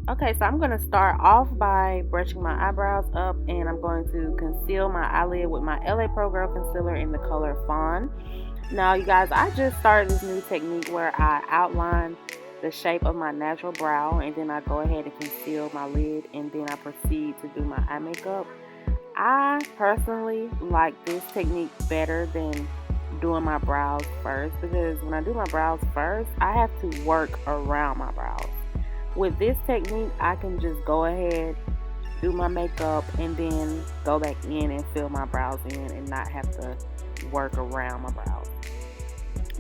Okay, so I'm going to start off by brushing my eyebrows up, and I'm going to conceal my eyelid with my LA Pro Girl Concealer in the color Fawn. Now, you guys, I just started this new technique where I outline the shape of my natural brow, and then I go ahead and conceal my lid, and then I proceed to do my eye makeup. I personally like this technique better than doing my brows first, because when I do my brows first, I have to work around my brows. With this technique, I can just go ahead, do my makeup, and then go back in and fill my brows in and not have to work around my brows.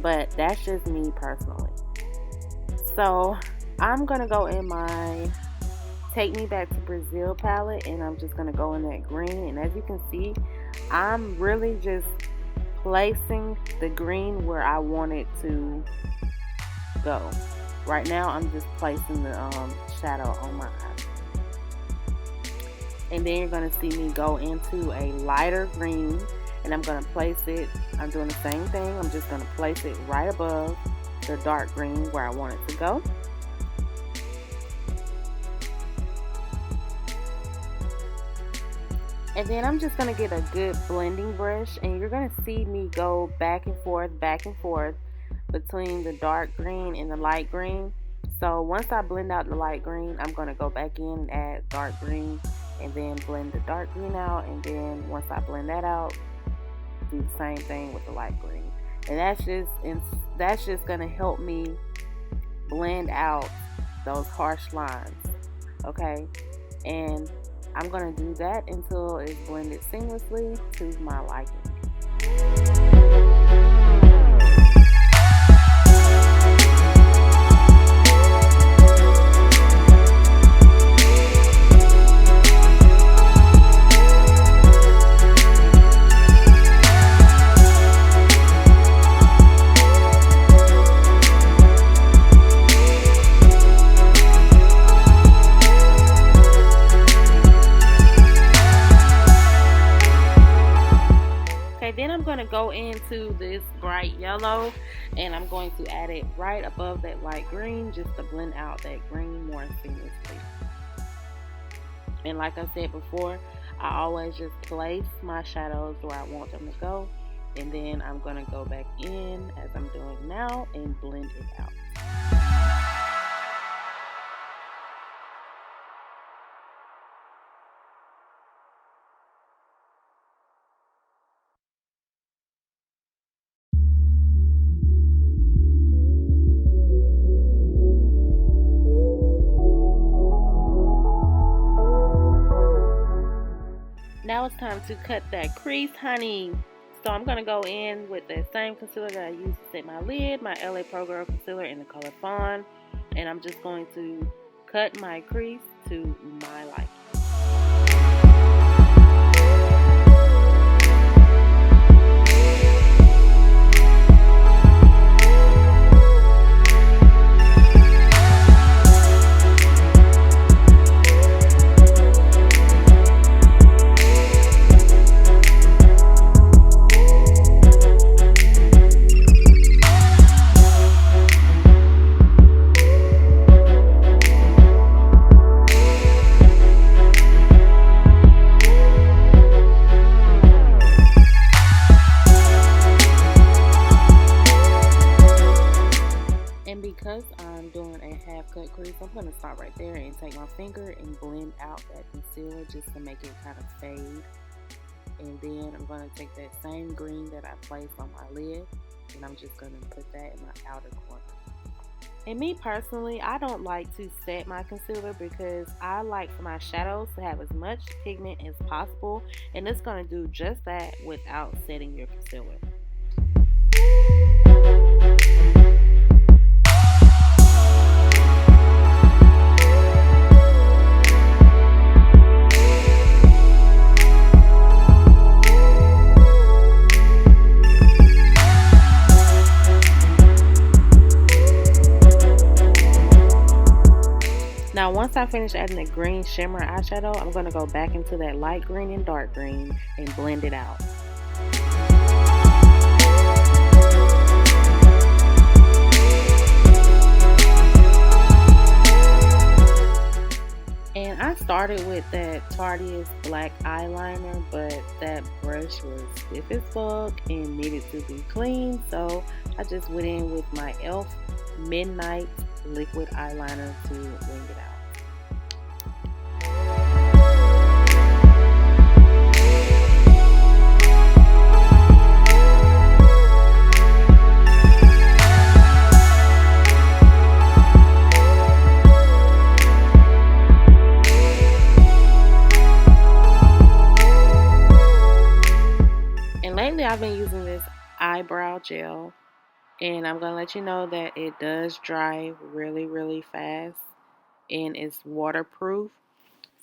But that's just me personally. So I'm going to go in my Take Me Back to Brazil palette, and I'm just going to go in that green. And as you can see, I'm really just placing the green where I want it to go. Right now, I'm just placing the shadow on my eye. And then you're going to see me go into a lighter green, and I'm going to place it. I'm doing the same thing. I'm just going to place it right above the dark green where I want it to go. And then I'm just going to get a good blending brush, and you're going to see me go back and forth between the dark green and the light green. So once I blend out the light green, I'm going to go back in and add dark green, and then blend the dark green out, and then once I blend that out, do the same thing with the light green. And that's just going to help me blend out those harsh lines. Okay, and I'm going to do that until it's blended seamlessly to my liking. Then I'm going to go into this bright yellow, and I'm going to add it right above that light green just to blend out that green more seamlessly. And like I said before, I always just place my shadows where I want them to go, and then I'm going to go back in as I'm doing now and blend it out. Now it's time to cut that crease, honey. So I'm going to go in with the same concealer that I used to set my lid, my LA Pro Girl Concealer in the color Fawn. And I'm just going to cut my crease to my liking. Because I'm doing a half cut crease, I'm going to stop right there and take my finger and blend out that concealer just to make it kind of fade. And then I'm going to take that same green that I placed on my lid, and I'm just going to put that in my outer corner. And me personally, I don't like to set my concealer because I like for my shadows to have as much pigment as possible, and it's going to do just that without setting your concealer. Now once I finish adding the green shimmer eyeshadow, I'm going to go back into that light green and dark green and blend it out. started with that Tartiest black eyeliner, but that brush was stiff as fuck and needed to be cleaned, so I just went in with my e.l.f. Midnight liquid eyeliner to bring it out. And lately I've been using this eyebrow gel, and I'm going to let you know that it does dry really fast and it's waterproof.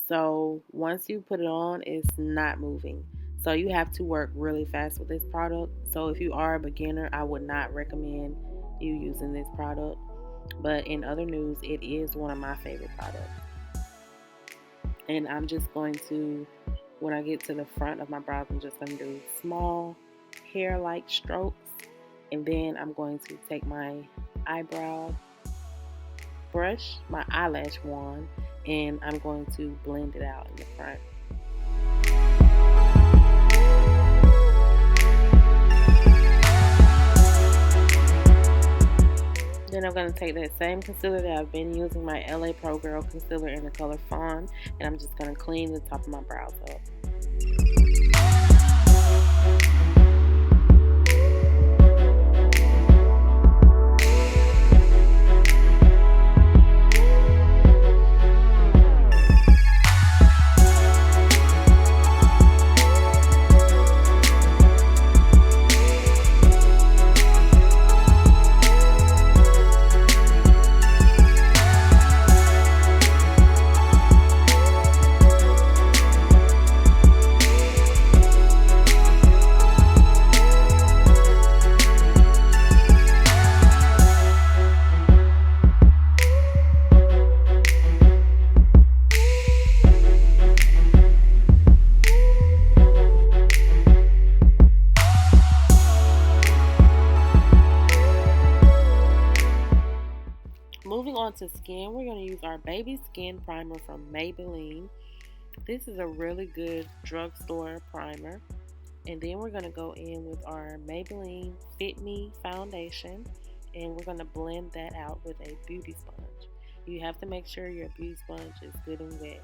So once you put it on, it's not moving. So you have to work really fast with this product. So if you are a beginner, I would not recommend you using this product. But in other news, it is one of my favorite products. And I'm just going to, when I get to the front of my brows, I'm just going to do small hair-like strokes. And then I'm going to take my eyebrow brush, my eyelash wand, and I'm going to blend it out in the front. Then I'm going to take that same concealer that I've been using, my LA Pro Girl concealer in the color Fawn, and I'm just going to clean the top of my brows up. Moving on to skin, we're going to use our baby skin primer from Maybelline. This is a really good drugstore primer. And then we're going to go in with our Maybelline Fit Me foundation, and we're going to blend that out with a beauty sponge. You have to make sure your beauty sponge is good and wet.